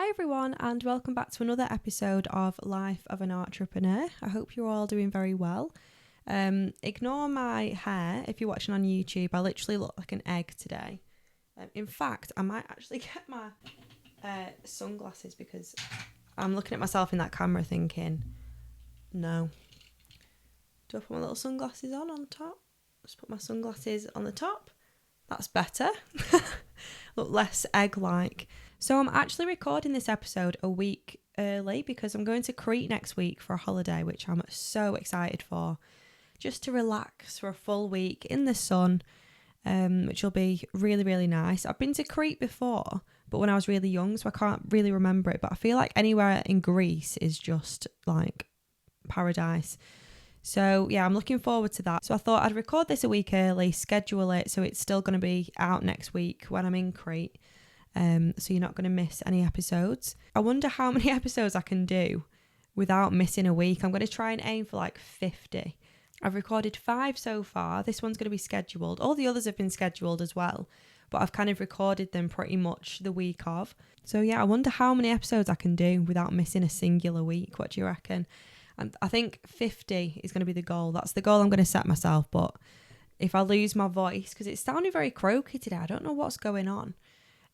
Hi everyone, and welcome back to another episode of Life of an Artrepreneur. I hope you're all doing very well. Ignore my hair if you're watching on YouTube. I literally look like an egg today. In fact, I might actually get my sunglasses because I'm looking at myself in that camera thinking, no. Do I put my little sunglasses on top? Just put my sunglasses on the top. That's better. Look less egg-like. So I'm actually recording this episode a week early because I'm going to Crete next week for a holiday, which I'm so excited for. Just to relax for a full week in the sun, which will be really, really nice. I've been to Crete before, but when I was really young, so I can't really remember it. But I feel like anywhere in Greece is just like paradise. So yeah, I'm looking forward to that. So I thought I'd record this a week early, schedule it so it's still going to be out next week when I'm in Crete. So you're not going to miss any episodes. I wonder how many episodes I can do without missing a week. I'm going to try and aim for like 50. I've recorded 5 so far. This one's going to be scheduled. All the others have been scheduled as well, but I've kind of recorded them pretty much the week of. So yeah, I wonder how many episodes I can do without missing a singular week. What do you reckon? And I think 50 is going to be the goal. That's the goal I'm going to set myself. But if I lose my voice, because it's sounding very croaky today, I don't know what's going on.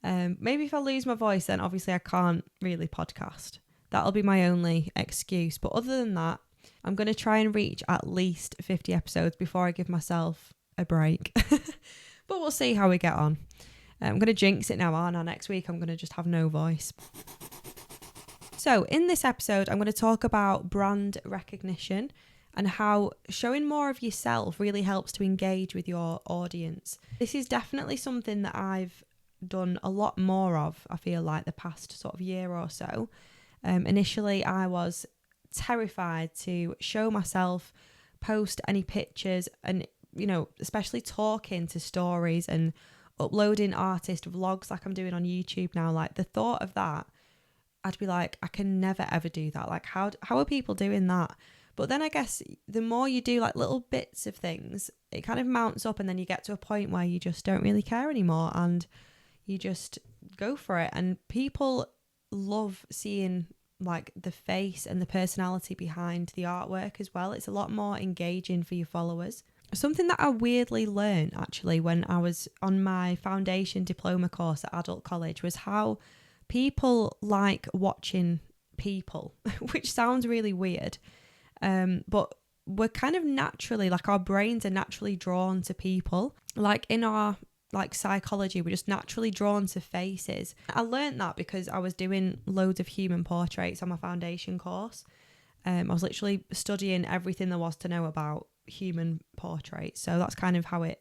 Maybe if I lose my voice, then obviously I can't really podcast. That'll be my only excuse. But other than that, I'm going to try and reach at least 50 episodes before I give myself a break. But we'll see how we get on. I'm going to jinx it now, aren't I? Next week, I'm going to just have no voice. So in this episode, I'm going to talk about brand recognition and how showing more of yourself really helps to engage with your audience. This is definitely something that I've done a lot more of, I feel like, the past sort of year or so. Initially, I was terrified to show myself, post any pictures, and, you know, especially talking to stories and uploading artist vlogs like I'm doing on YouTube now. Like, the thought of that, I'd be like, I can never ever do that. Like, how are people doing that? But then I guess the more you do like little bits of things, it kind of mounts up, and then you get to a point where you just don't really care anymore and you just go for it. And people love seeing like the face and the personality behind the artwork as well. It's a lot more engaging for your followers. Something that I weirdly learned actually when I was on my foundation diploma course at adult college was how people like watching people, which sounds really weird. But we're kind of naturally, like, our brains are naturally drawn to people. Like in our like psychology, we're just naturally drawn to faces. I learned that because I was doing loads of human portraits on my foundation course. I was literally studying everything there was to know about human portraits. So that's kind of how it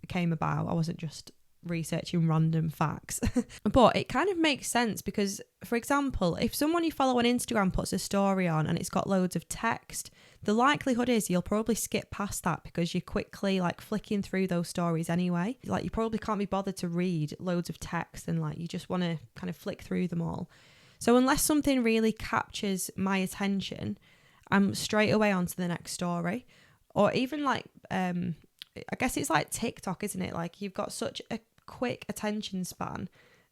came about. I wasn't just researching random facts. But it kind of makes sense because, for example, if someone you follow on Instagram puts a story on and it's got loads of text, the likelihood is you'll probably skip past that because you're quickly like flicking through those stories anyway. Like, you probably can't be bothered to read loads of text and like you just want to kind of flick through them all. So unless something really captures my attention, I'm straight away onto the next story. Or even like I guess it's like TikTok, isn't it? Like, you've got such a quick attention span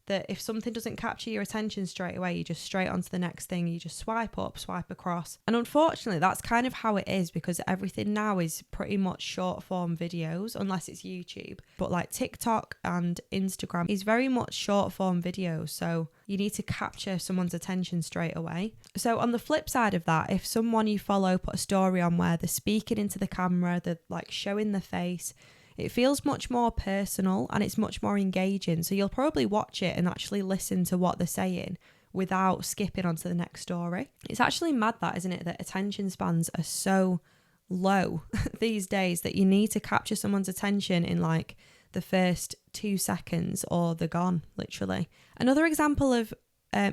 that if something doesn't capture your attention straight away, you just straight onto the next thing. You just swipe up, swipe across. And unfortunately, that's kind of how it is because everything now is pretty much short form videos, unless it's YouTube. But like TikTok and Instagram is very much short form videos. So you need to capture someone's attention straight away. So on the flip side of that, if someone you follow put a story on where they're speaking into the camera, they're like showing their face, it feels much more personal and it's much more engaging. So you'll probably watch it and actually listen to what they're saying without skipping onto the next story. It's actually mad that, isn't it, that attention spans are so low these days that you need to capture someone's attention in like the first 2 seconds or they're gone, literally. Another example of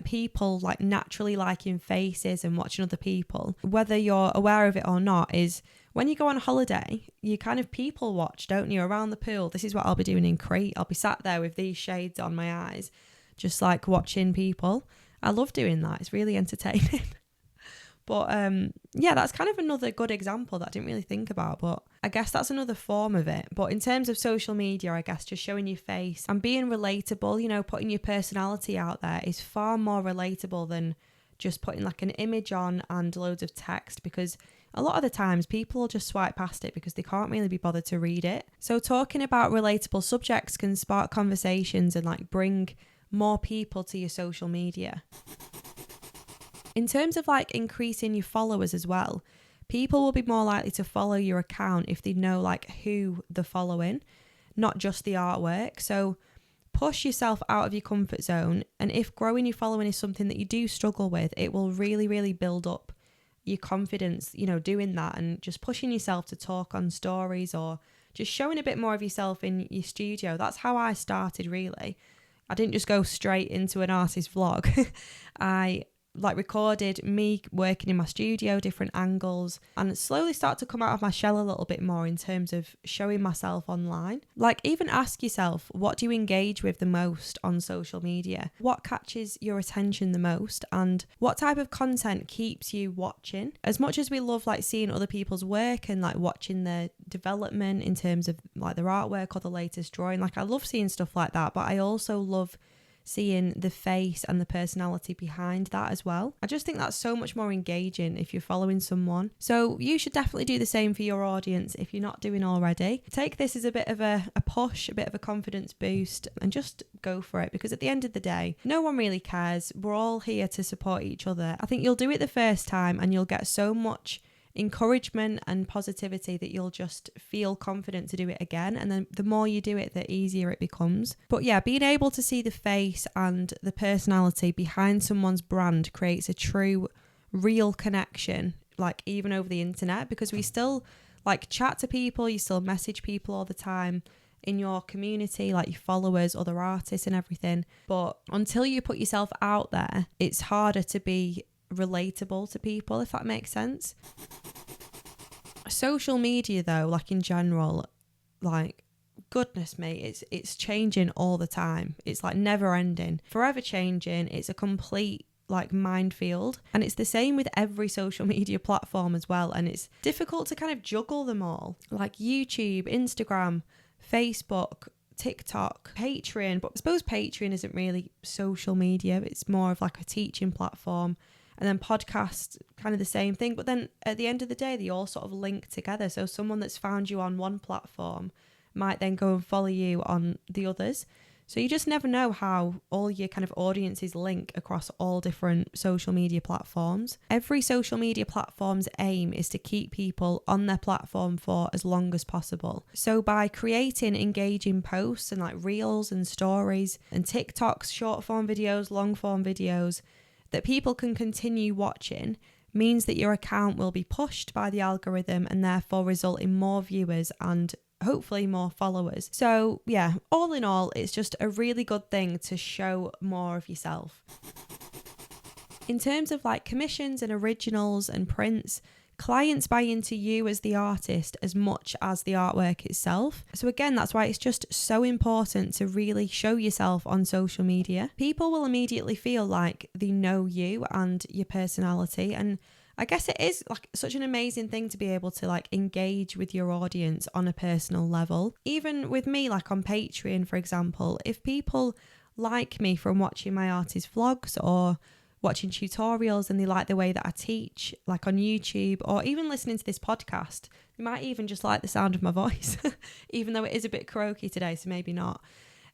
people like naturally liking faces and watching other people, whether you're aware of it or not, is when you go on holiday, you kind of people watch, don't you, around the pool. This is what I'll be doing in Crete. I'll be sat there with these shades on my eyes, just like watching people. I love doing that. It's really entertaining. But yeah, that's kind of another good example that I didn't really think about, but I guess that's another form of it. But in terms of social media, I guess just showing your face and being relatable, you know, putting your personality out there is far more relatable than just putting like an image on and loads of text, because a lot of the times people will just swipe past it because they can't really be bothered to read it. So talking about relatable subjects can spark conversations and like bring more people to your social media. In terms of like increasing your followers as well, people will be more likely to follow your account if they know like who they're following, not just the artwork. So push yourself out of your comfort zone. And if growing your following is something that you do struggle with, it will really, really build up your confidence, you know, doing that and just pushing yourself to talk on stories or just showing a bit more of yourself in your studio. That's how I started, really. I didn't just go straight into an artist vlog. I like recorded me working in my studio, different angles, and slowly start to come out of my shell a little bit more in terms of showing myself online. Like, even ask yourself, what do you engage with the most on social media? What catches your attention the most? And what type of content keeps you watching? As much as we love like seeing other people's work and like watching their development in terms of like their artwork or the latest drawing, like I love seeing stuff like that, but I also love seeing the face and the personality behind that as well. I just think that's so much more engaging if you're following someone. So you should definitely do the same for your audience if you're not doing already. Take this as a bit of a push, a bit of a confidence boost, and just go for it, because at the end of the day, no one really cares. We're all here to support each other. I think you'll do it the first time and you'll get so much encouragement and positivity that you'll just feel confident to do it again, and then the more you do it, the easier it becomes. But yeah, being able to see the face and the personality behind someone's brand creates a true, real connection, like even over the internet, because we still like chat to people, you still message people all the time in your community, like your followers, other artists and everything, but until you put yourself out there, it's harder to be relatable to people, if that makes sense. Social media though, like in general, like goodness me, it's changing all the time. It's like never ending, forever changing. It's a complete like minefield, and it's the same with every social media platform as well, and it's difficult to kind of juggle them all, like YouTube, Instagram, Facebook, TikTok, Patreon. But I suppose Patreon isn't really social media, it's more of like a teaching platform. And then podcasts, kind of the same thing. But then at the end of the day, they all sort of link together. So someone that's found you on one platform might then go and follow you on the others. So you just never know how all your kind of audiences link across all different social media platforms. Every social media platform's aim is to keep people on their platform for as long as possible. So by creating engaging posts and like reels and stories and TikToks, short form videos, long form videos, that people can continue watching, means that your account will be pushed by the algorithm and therefore result in more viewers and hopefully more followers. So yeah, all in all, it's just a really good thing to show more of yourself. In terms of like commissions and originals and prints, clients buy into you as the artist as much as the artwork itself. So again, that's why it's just so important to really show yourself on social media. People will immediately feel like they know you and your personality, and I guess it is like such an amazing thing to be able to like engage with your audience on a personal level. Even with me, like on Patreon, for example, if people like me from watching my artist vlogs or watching tutorials and they like the way that I teach, like on YouTube, or even listening to this podcast, they might even just like the sound of my voice, even though it is a bit croaky today, so maybe not.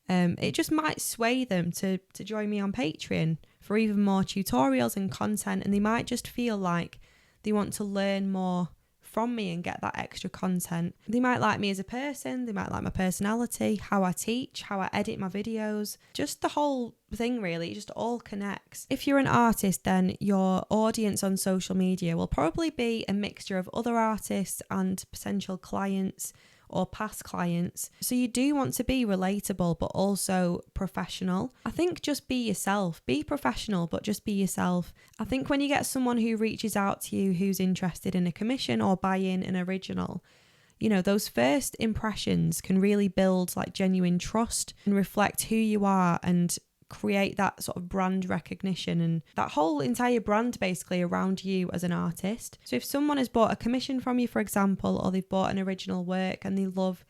It just might sway them to join me on Patreon for even more tutorials and content, and they might just feel like they want to learn more from me and get that extra content. They might like me as a person, they might like my personality, how I teach, how I edit my videos, just the whole thing really, it just all connects. If you're an artist, then your audience on social media will probably be a mixture of other artists and potential clients or past clients. So you do want to be relatable but also professional. I think just be yourself, be professional but just be yourself. I think when you get someone who reaches out to you who's interested in a commission or buying an original, you know, those first impressions can really build like genuine trust and reflect who you are and create that sort of brand recognition and that whole entire brand basically around you as an artist. So if someone has bought a commission from you, for example, or they've bought an original work and they love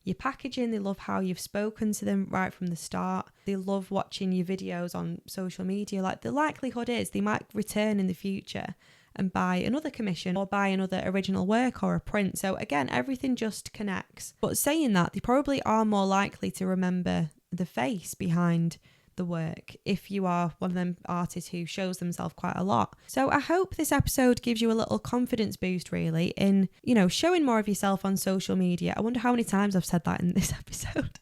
your packaging, they love how you've spoken to them right from the start, they love watching your videos on social media, like the likelihood is they might return in the future and buy another commission or buy another original work or a print. So again, everything just connects. But saying that, they probably are more likely to remember the face behind the work if you are one of them artists who shows themselves quite a lot. So I hope this episode gives you a little confidence boost really in, showing more of yourself on social media. I wonder how many times I've said that in this episode.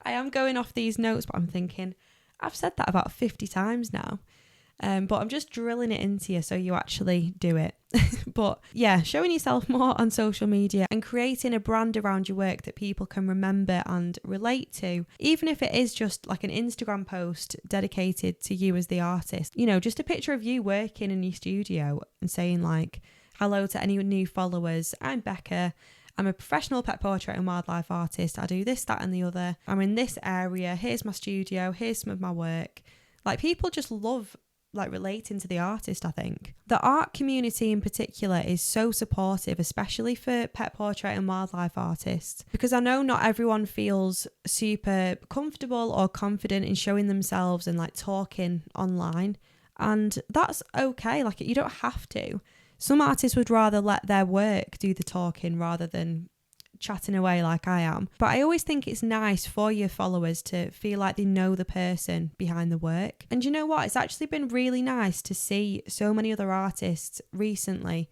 I am going off these notes, but I'm thinking I've said that about 50 times now. But I'm just drilling it into you so you actually do it. But yeah, showing yourself more on social media and creating a brand around your work that people can remember and relate to, even if it is just like an Instagram post dedicated to you as the artist, just a picture of you working in your studio and saying like, hello to any new followers, I'm Becca. I'm a professional pet portrait and wildlife artist. I do this, that and the other. I'm in this area. Here's my studio. Here's some of my work. Like people just love relating to the artist. I think the art community in particular is so supportive, especially for pet portrait and wildlife artists, because I know not everyone feels super comfortable or confident in showing themselves and talking online, and that's okay. You don't have to. Some artists would rather let their work do the talking rather than chatting away like I am. But I always think it's nice for your followers to feel like they know the person behind the work. And you know what? It's actually been really nice to see so many other artists recently,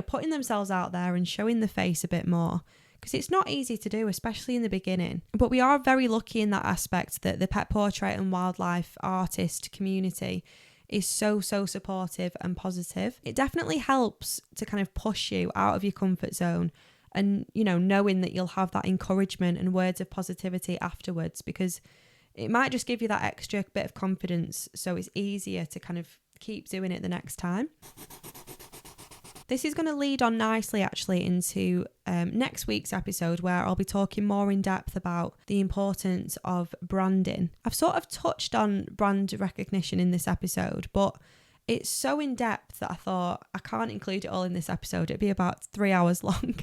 putting themselves out there and showing the face a bit more. Because it's not easy to do, especially in the beginning. But we are very lucky in that aspect that the pet portrait and wildlife artist community is so supportive and positive. It definitely helps to kind of push you out of your comfort zone and, knowing that you'll have that encouragement and words of positivity afterwards, because it might just give you that extra bit of confidence. So it's easier to kind of keep doing it the next time. This is going to lead on nicely actually into next week's episode, where I'll be talking more in depth about the importance of branding. I've sort of touched on brand recognition in this episode, but it's so in depth that I thought I can't include it all in this episode. It'd be about 3 hours long.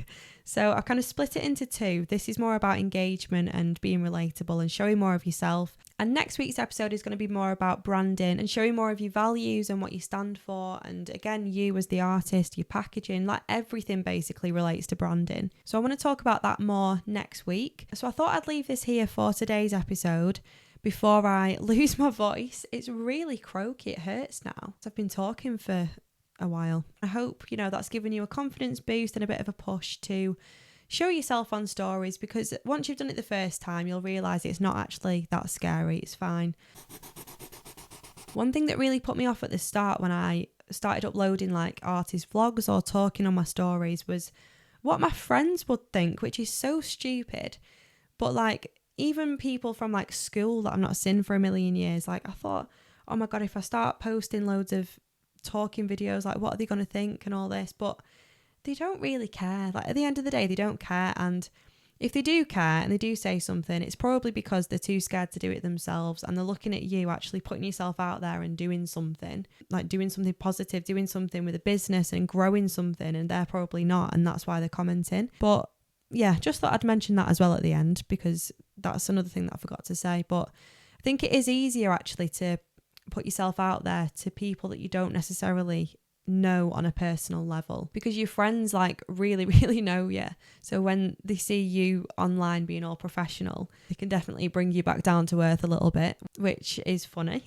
So I kind of split it into two. This is more about engagement and being relatable and showing more of yourself. And next week's episode is going to be more about branding and showing more of your values and what you stand for. And again, you as the artist, your packaging, everything basically relates to branding. So I want to talk about that more next week. So I thought I'd leave this here for today's episode before I lose my voice. It's really croaky. It hurts now. I've been talking for a while. I hope, that's given you a confidence boost and a bit of a push to show yourself on stories, because once you've done it the first time, you'll realise it's not actually that scary. It's fine. One thing that really put me off at the start when I started uploading artist vlogs or talking on my stories was what my friends would think, which is so stupid. But even people from school that I've not seen for a million years, I thought, oh my God, if I start posting loads of talking videos, what are they going to think and all this? But they don't really care. At the end of the day, they don't care. And if they do care and they do say something, it's probably because they're too scared to do it themselves, and they're looking at you actually putting yourself out there and doing something, doing something positive, doing something with a business and growing something, and they're probably not, and that's why they're commenting. But yeah, just thought I'd mention that as well at the end, because that's another thing that I forgot to say. But I think it is easier actually to put yourself out there to people that you don't necessarily know on a personal level, because your friends really know you. So when they see you online being all professional, they can definitely bring you back down to earth a little bit, which is funny.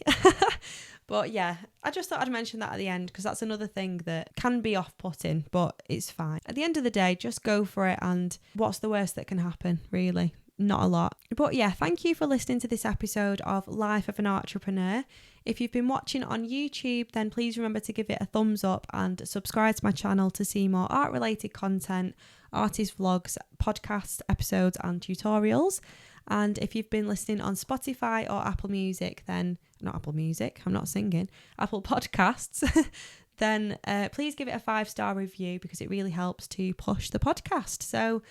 But yeah, I just thought I'd mention that at the end, because that's another thing that can be off-putting, but it's fine. At the end of the day, just go for it, and what's the worst that can happen, really? Not a lot. But yeah, thank you for listening to this episode of Life of an Artrepreneur. If you've been watching on YouTube, then please remember to give it a thumbs up and subscribe to my channel to see more art-related content, artist vlogs, podcast episodes and tutorials. And if you've been listening on Spotify or Apple Music, then not Apple Music, I'm not singing, Apple Podcasts, then please give it a 5-star review, because it really helps to push the podcast. So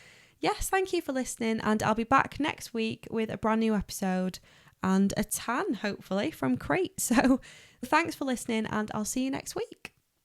yes, thank you for listening, and I'll be back next week with a brand new episode. and a tan, hopefully, from Crete. So thanks for listening, and I'll see you next week.